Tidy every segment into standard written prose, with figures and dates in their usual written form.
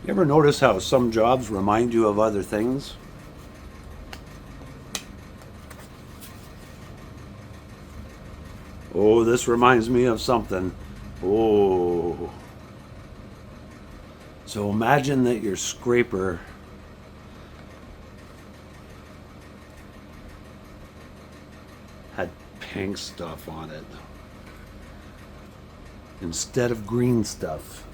You ever notice how some jobs remind you of other things? Oh, this reminds me of something. Oh. So imagine that your scraper had pink stuff on it instead of green stuff.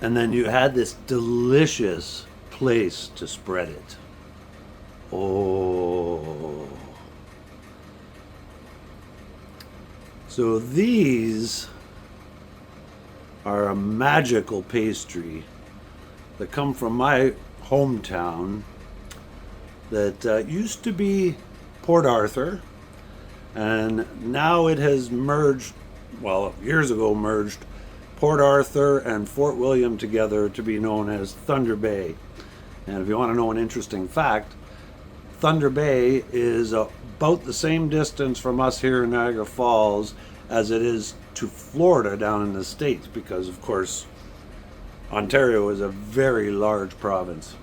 And then you had this delicious place to spread it. Oh. So these are a magical pastry that come from my hometown that used to be Port Arthur, and now it has merged, well, years ago merged Port Arthur and Fort William together to be known as Thunder Bay. And if you want to know an interesting fact, Thunder Bay is about the same distance from us here in Niagara Falls as it is to Florida down in the States, because of course Ontario is a very large province.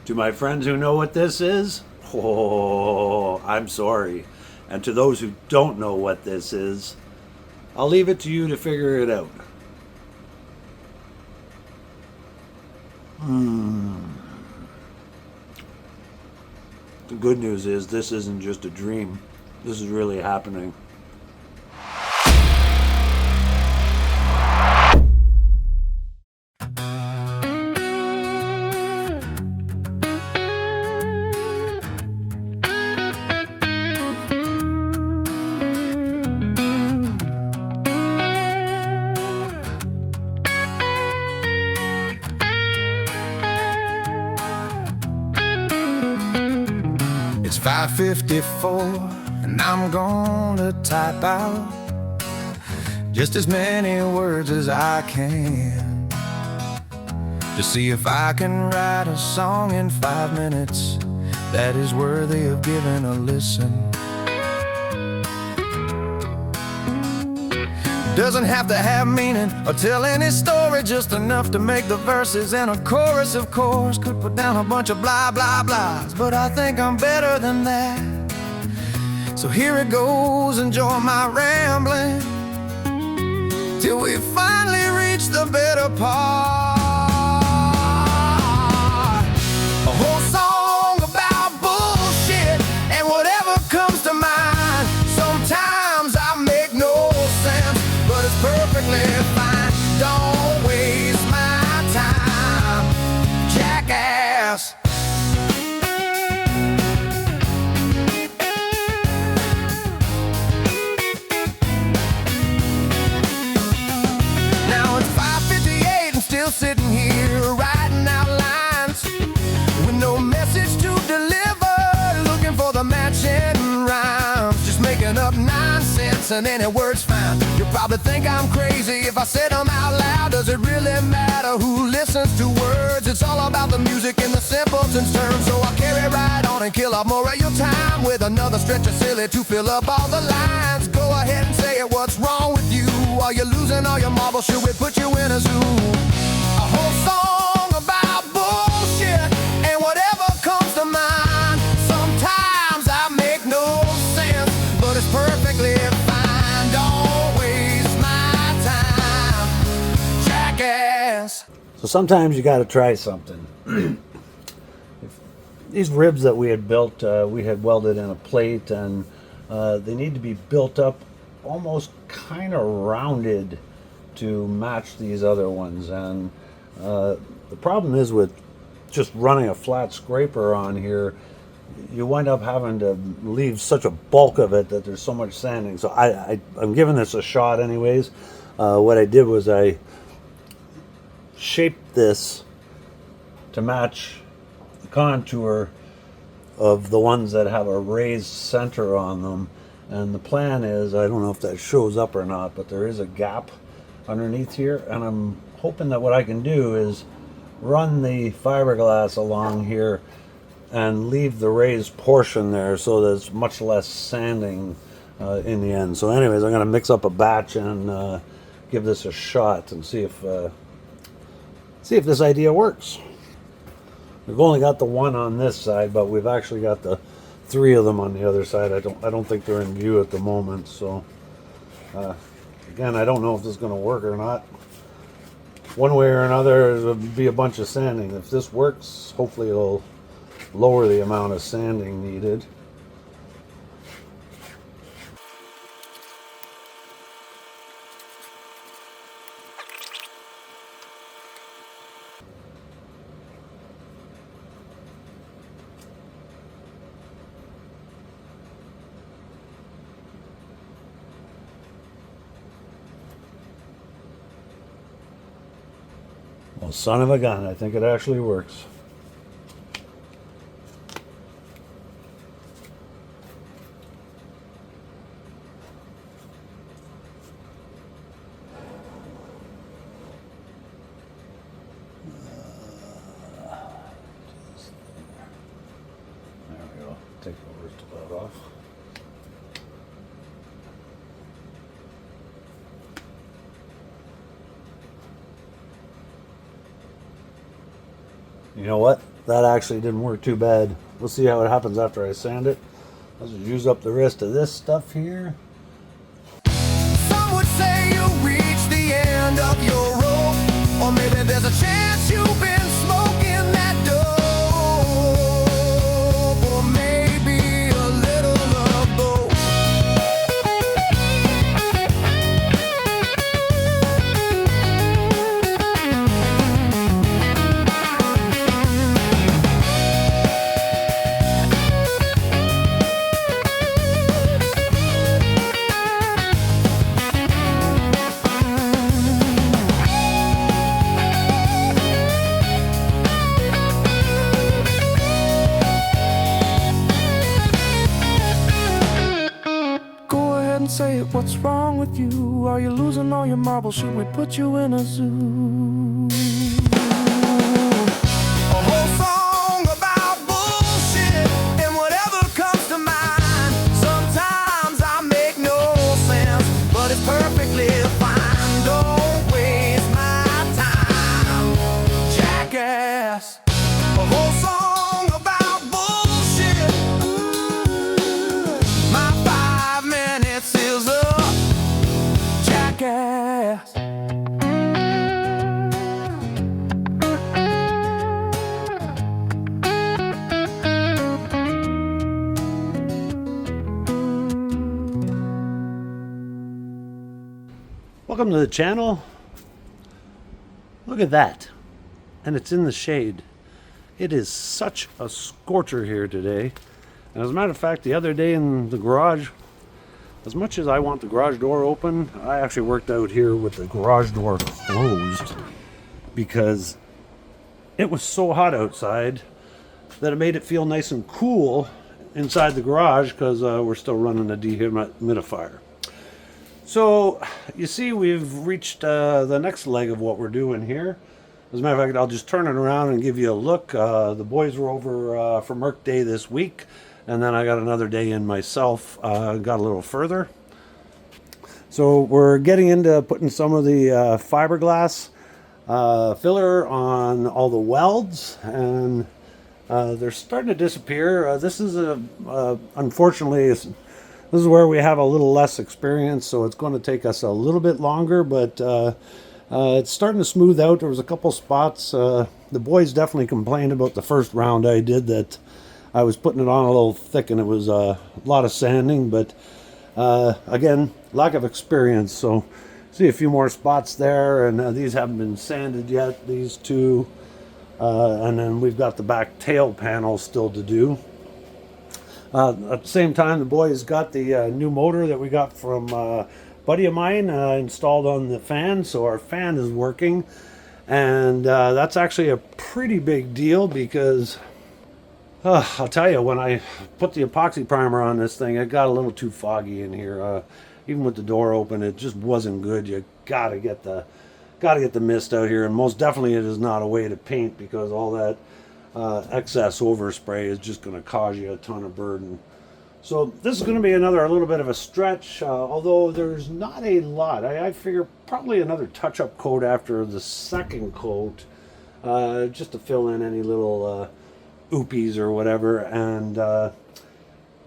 To my friends who know what this is, oh, I'm sorry. And to those who don't know what this is, I'll leave it to you to figure it out. The good news is this isn't just a dream. This is really happening. It's 5:54 and I'm gonna type out just as many words as I can to see if I can write a song in 5 minutes that is worthy of giving a listen. Doesn't have to have meaning or tell any story, just enough to make the verses, and a chorus, of course, could put down a bunch of blah blah blahs, but I think I'm better than that. So here it goes, enjoy my rambling till we finally reach the better part. A whole song about bullshit and whatever comes to mind. Sometimes I make no sense, but it's perfectly fine. Don't waste my time, jackass. Now it's 5:58 and still sitting here writing out lines with no message to deliver, looking for the matching rhymes, just making up nonsense and any words fine. You'll probably think I'm crazy if I said them out loud. Does it really matter who listens to words? It's all about the music in the simpleton's terms. So I'll carry right on and kill off more of your time with another stretch of silly to fill up all the lines. Go ahead and say it, what's wrong with you? Are you losing all your marbles? Should we put you in a zoo? A whole song about bullshit and whatever comes to mind. Sometimes I make no sense, but it's perfectly fine. Don't waste my time, jackass. So sometimes you got to try something. These ribs that we had built, we had welded in a plate, and they need to be built up almost kind of rounded to match these other ones. And the problem is with just running a flat scraper on here, you wind up having to leave such a bulk of it that there's so much sanding. So I'm giving this a shot anyways. What I did was I shaped this to match the contour of the ones that have a raised center on them. And the plan is, I don't know if that shows up or not, but there is a gap underneath here, and I'm hoping that what I can do is run the fiberglass along here and leave the raised portion there so there's much less sanding in the end. So anyways, I'm going to mix up a batch and give this a shot and see if this idea works. We've only got the one on this side, but we've actually got the 3 of them on the other side. I don't think they're in view at the moment. So again, I don't know if this is going to work or not. One way or another, it'll be a bunch of sanding. If this works, hopefully it'll lower the amount of sanding needed. Well, son of a gun, I think it actually works. There we go. Take the worst of that off. You know what? That actually didn't work too bad. We'll see how it happens after I sand it. Let's just use up the rest of this stuff here. Some would say you reached the end of your rope, or maybe there's a chance you've been smoking that dope, or maybe a little of both. Say it, what's wrong with you? Are you losing all your marbles? Should we put you in a zoo? A whole song about bullshit and whatever comes to mind. Sometimes I make no sense, but it's perfectly fine. Don't waste my time, jackass. A whole song about bullshit. My 5 minutes is up, jackass. Welcome to the channel. Look at that. And it's in the shade. It is such a scorcher here today. And as a matter of fact, the other day in the garage, as much as I want the garage door open, I actually worked out here with the garage door closed because it was so hot outside that it made it feel nice and cool inside the garage because we're still running a dehumidifier. So you see, we've reached the next leg of what we're doing here. As a matter of fact, I'll just turn it around and give you a look. The boys were over for Merc Day this week, and then I got another day in myself, got a little further. So we're getting into putting some of the fiberglass filler on all the welds, and they're starting to disappear. This is unfortunately, this is where we have a little less experience, so it's going to take us a little bit longer, but it's starting to smooth out. There was a couple spots. The boys definitely complained about the first round I did that I was putting it on a little thick and it was a lot of sanding, but again, lack of experience. So see a few more spots there, and these haven't been sanded yet, these two. And then we've got the back tail panel still to do. At the same time, the boys got the new motor that we got from a buddy of mine installed on the fan, so our fan is working, and that's actually a pretty big deal because I'll tell you, when I put the epoxy primer on this thing, it got a little too foggy in here. Even with the door open, it just wasn't good. You gotta get the mist out here, and most definitely it is not a way to paint because all that excess overspray is just going to cause you a ton of burden. So this is going to be a little bit of a stretch, although there's not a lot. I figure probably another touch-up coat after the second coat, just to fill in any little oopies or whatever, and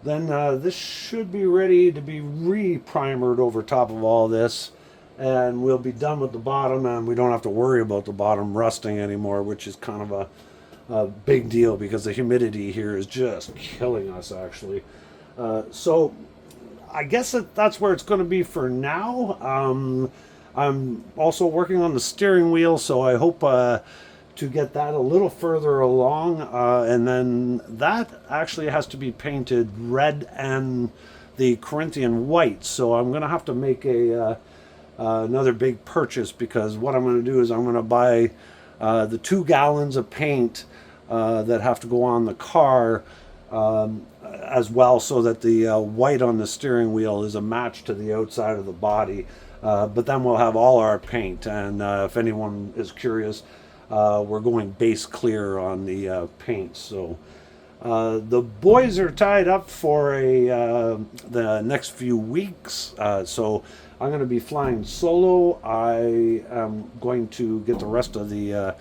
then this should be ready to be re-primered over top of all this, and we'll be done with the bottom, and we don't have to worry about the bottom rusting anymore, which is kind of a big deal because the humidity here is just killing us, actually. So I guess that's where it's going to be for now. I'm also working on the steering wheel, so I hope to get that a little further along, and then that actually has to be painted red and the Corinthian white. So I'm going to have to make another big purchase, because what I'm going to do is I'm going to buy the 2 gallons of paint that have to go on the car, as well, so that the white on the steering wheel is a match to the outside of the body. But then we'll have all our paint, and if anyone is curious, we're going base clear on the paint. So the boys are tied up for the next few weeks, so I'm going to be flying solo. I am going to get the rest of the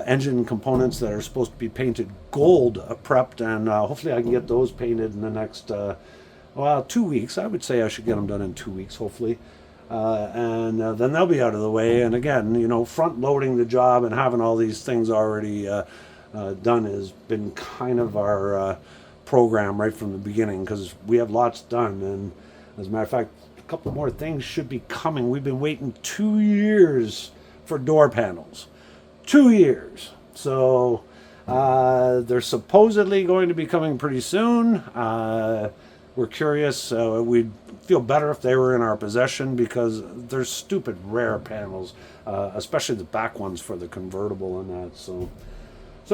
engine components that are supposed to be painted gold prepped, and hopefully I can get those painted in the next 2 weeks. I would say I should get them done in 2 weeks, hopefully, and then they'll be out of the way. And again, you know, front loading the job and having all these things already done has been kind of our program right from the beginning, because we have lots done, and as a matter of fact, a couple more things should be coming. We've been waiting 2 years for door panels. 2 years. So they're supposedly going to be coming pretty soon. We're curious. We'd feel better if they were in our possession, because they're stupid rare panels, especially the back ones for the convertible and that. So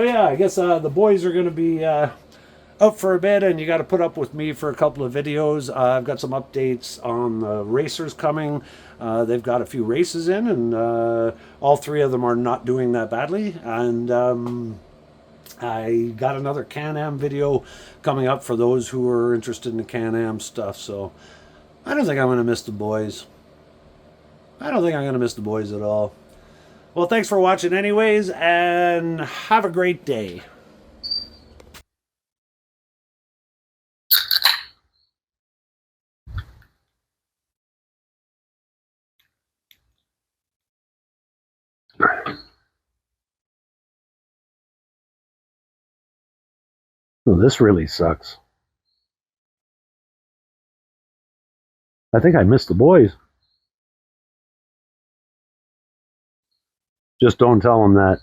yeah, I guess the boys are going to be out for a bit, and you got to put up with me for a couple of videos. I've got some updates on the racers coming. They've got a few races in, and all 3 of them are not doing that badly. And I got another Can-Am video coming up for those who are interested in the Can-Am stuff. So I don't think I'm going to miss the boys. I don't think I'm going to miss the boys at all. Well, thanks for watching anyways, and have a great day. Well, this really sucks. I think I missed the boys. Just don't tell them that.